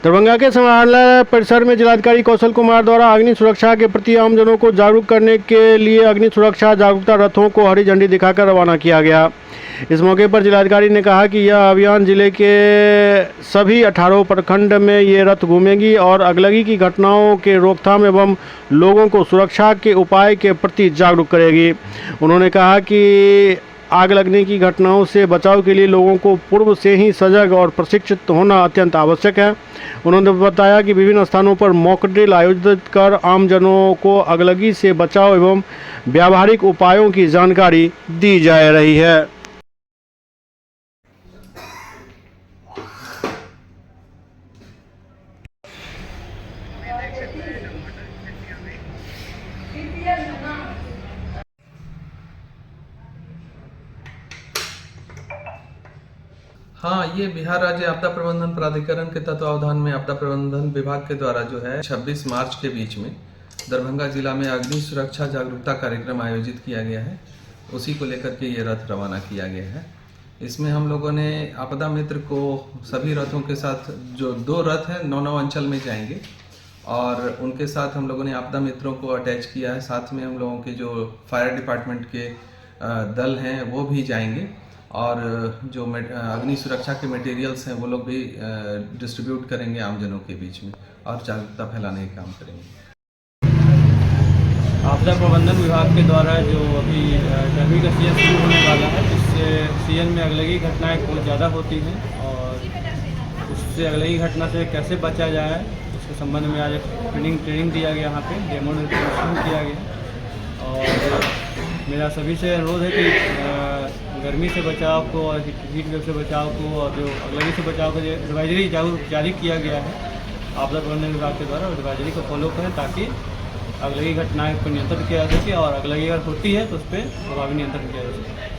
दरभंगा के समाहरणालय परिसर में जिलाधिकारी कौशल कुमार द्वारा अग्नि सुरक्षा के प्रति आमजनों को जागरूक करने के लिए अग्नि सुरक्षा जागरूकता रथों को हरी झंडी दिखाकर रवाना किया गया। इस मौके पर जिलाधिकारी ने कहा कि यह अभियान जिले के सभी 18 प्रखंड में ये रथ घूमेगी और अगलगी की घटनाओं के रोकथाम एवं लोगों को सुरक्षा के उपाय के प्रति जागरूक करेगी। उन्होंने कहा कि आग लगने की घटनाओं से बचाव के लिए लोगों को पूर्व से ही सजग और प्रशिक्षित होना अत्यंत आवश्यक है। उन्होंने बताया कि विभिन्न स्थानों पर मॉक ड्रिल आयोजित कर आमजनों को अगलगी से बचाव एवं व्यावहारिक उपायों की जानकारी दी जा रही है। हाँ, ये बिहार राज्य आपदा प्रबंधन प्राधिकरण के तत्वावधान में आपदा प्रबंधन विभाग के द्वारा जो है 26 मार्च के बीच में दरभंगा जिला में अग्नि सुरक्षा जागरूकता कार्यक्रम आयोजित किया गया है। उसी को लेकर के ये रथ रवाना किया गया है। इसमें हम लोगों ने आपदा मित्र को सभी रथों के साथ, जो 2 रथ हैं 9 अंचल में जाएंगे और उनके साथ हम लोगों ने आपदा मित्रों को अटैच किया है। साथ में हम लोगों के जो फायर डिपार्टमेंट के दल हैं वो भी जाएंगे और जो अग्नि सुरक्षा के मटेरियल्स हैं वो लोग भी डिस्ट्रीब्यूट करेंगे आमजनों के बीच में और जागरूकता फैलाने का काम करेंगे। आपदा प्रबंधन विभाग के द्वारा जो अभी गर्मी का सीजन शुरू होने वाला है, इससे सीजन में अगलगी घटनाएं बहुत ज़्यादा होती हैं और उससे अगलगी घटना से कैसे बचा जाए उसके संबंध में आज ट्रेनिंग दिया गया, यहाँ पे डेमोन्स्ट्रेशन किया गया। और मेरा सभी से अनुरोध है कि गर्मी से बचाव को और हीट वेव से बचाव को और जो अगलगी से बचाव को जो एडवाइजरी जारी किया गया है आपदा प्रबंधन विभाग के द्वारा, एडवाइजरी को फॉलो करें ताकि अगलगी घटनाएं पर नियंत्रण किया जा सके और अगलगी अगर होती है तो उस पर प्रभावी नियंत्रण किया जा सके।